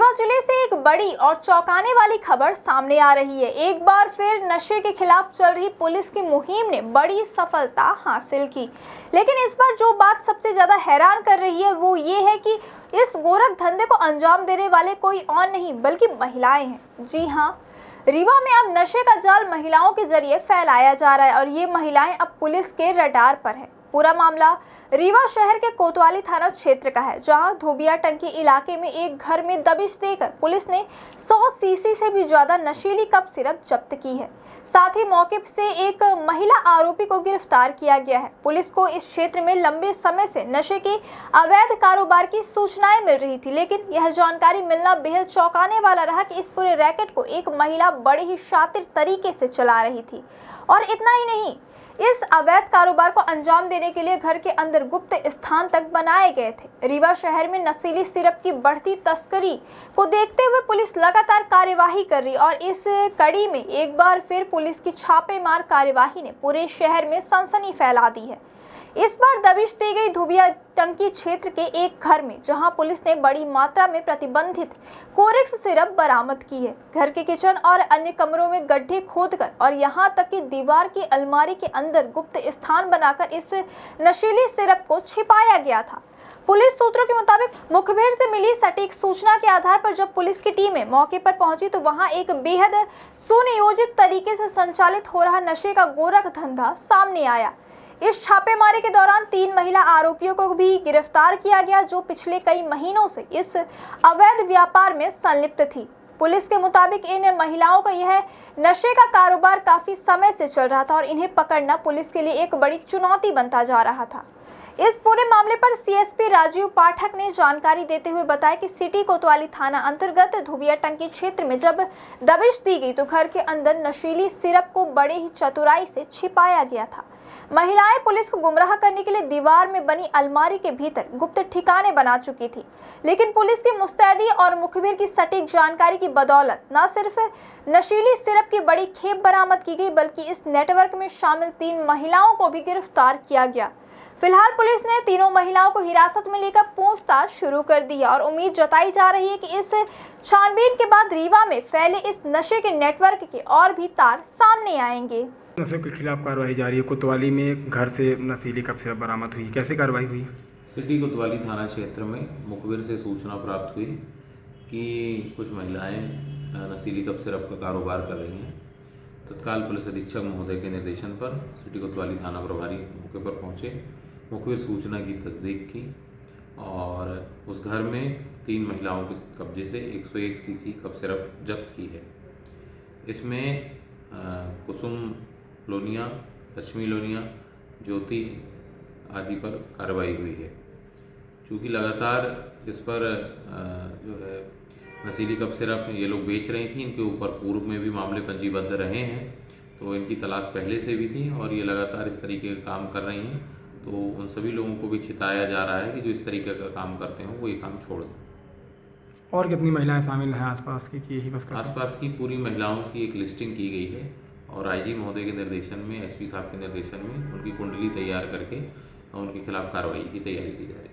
रीवा जिले से एक बड़ी और चौंकाने वाली खबर सामने आ रही है। एक बार फिर नशे के खिलाफ चल रही पुलिस की मुहिम ने बड़ी सफलता हासिल की। लेकिन इस बार जो बात सबसे ज्यादा हैरान कर रही है वो ये है कि इस गोरख धंधे को अंजाम देने वाले कोई और नहीं बल्कि महिलाएं हैं। जी हाँ, रीवा में अब नशे का जाल महिलाओं के जरिए फैलाया जा रहा है और ये महिलाएं अब पुलिस के रडार पर है। पूरा मामला रीवा शहर के कोतवाली थाना क्षेत्र का है, जहां धोबिया टंकी इलाके में एक घर में दबिश देकर पुलिस ने 100 सीसी से भी ज्यादा नशीली कप सिरप जब्त की है। साथ ही मौके से एक महिला आरोपी को गिरफ्तार किया गया है। पुलिस को इस क्षेत्र में लंबे समय से नशे के अवैध कारोबार की सूचनाएं मिल रही थी, लेकिन यह जानकारी मिलना बेहद चौंकाने वाला रहा कि इस पूरे रैकेट को एक महिला बड़े ही शातिर तरीके से चला रही थी। और इतना ही नहीं, इस अवैध कारोबार को अंजाम देने के लिए घर के अंदर गुप्त स्थान तक बनाए गए थे। रीवा शहर में नशीली सिरप की बढ़ती तस्करी को देखते हुए पुलिस लगातार कार्यवाही कर रही और इस कड़ी में एक बार फिर पुलिस की छापेमार कार्यवाही ने पूरे शहर में सनसनी फैला दी है। इस बार दबिश दी गई धोबिया टंकी क्षेत्र के एक घर में, जहां पुलिस ने बड़ी मात्रा में प्रतिबंधित कोरेक्स सिरप बरामद की है। घर के किचन और अन्य कमरों में गड्ढे खोदकर और यहां तक कि दीवार की अलमारी के अंदर गुप्त स्थान बनाकर इस नशीली सिरप को छिपाया गया था। पुलिस सूत्रों के मुताबिक मुखबिर से मिली सटीक सूचना के आधार पर जब पुलिस की टीमें मौके पर पहुंची तो वहां एक बेहद सुनियोजित तरीके से संचालित हो रहा नशे का गोरख धंधा सामने आया। इस छापेमारी के दौरान 3 महिला आरोपियों को भी गिरफ्तार किया गया, जो पिछले कई महीनों से इस अवैध व्यापार में संलिप्त थी। पुलिस के मुताबिक इन महिलाओं का यह नशे का कारोबार काफी समय से चल रहा था और इन्हें पकड़ना पुलिस के लिए एक बड़ी चुनौती बनता जा रहा था। इस पूरे मामले पर सीएसपी राजीव पाठक ने जानकारी देते हुए बताया कि सिटी कोतवाली थाना अंतर्गत धोबिया टंकी क्षेत्र में जब दबिश दी गई तो घर के अंदर नशीली सिरप को बड़े ही चतुराई से छिपाया गया था। महिलाएं पुलिस को गुमराह करने के लिए दीवार में बनी अलमारी के भीतर गुप्त ठिकाने बना चुकी थी, लेकिन पुलिस की मुस्तैदी और मुखबिर की सटीक जानकारी की बदौलत न सिर्फ नशीली सिरप की बड़ी खेप बरामद की गई बल्कि इस नेटवर्क में शामिल 3 महिलाओं को भी गिरफ्तार किया गया। फिलहाल पुलिस ने तीनों महिलाओं को हिरासत में लेकर पूछताछ शुरू कर दी है और उम्मीद जताई जा रही है कि इस छानबीन के बाद रीवा में फैले इस नशे के नेटवर्क के और भी तार सामने आएंगे। नशे के खिलाफ कार्रवाई जारी है। कोतवाली में घर से नशीली कप सिरप बरामद हुई, कैसे कार्रवाई हुई? सिटी कोतवाली थाना क्षेत्र में मुखबिर से सूचना प्राप्त हुई कि कुछ महिलाएं नशीली कप सिरप का कारोबार कर रही हैं। तत्काल पुलिस अधीक्षक महोदय के निर्देशन पर सिटी कोतवाली थाना प्रभारी मौके पर पहुंचे, मुखबिर सूचना की तस्दीक की और उस घर में 3 महिलाओं के कब्जे से 101 सीसी कप सिरप जब्त की है। इसमें कुसुम लोनिया, लक्ष्मी लोनिया, ज्योति आदि पर कार्रवाई हुई है। क्योंकि लगातार इस पर जो है नशीली कप सिरप ये लोग बेच रही थी, इनके ऊपर पूर्व में भी मामले पंजीबद्ध रहे हैं, तो इनकी तलाश पहले से भी थी और ये लगातार इस तरीके का काम कर रही हैं। तो उन सभी लोगों को भी चिताया जा रहा है कि जो इस तरीके का काम करते हैं वो ये काम छोड़ दें। और कितनी महिलाएं शामिल हैं आसपास की? यही बस आसपास की पूरी महिलाओं की एक लिस्टिंग की गई है और आईजी महोदय के निर्देशन में, एसपी साहब के निर्देशन में उनकी कुंडली तैयार करके उनके खिलाफ कार्रवाई की तैयारी की जा रही है।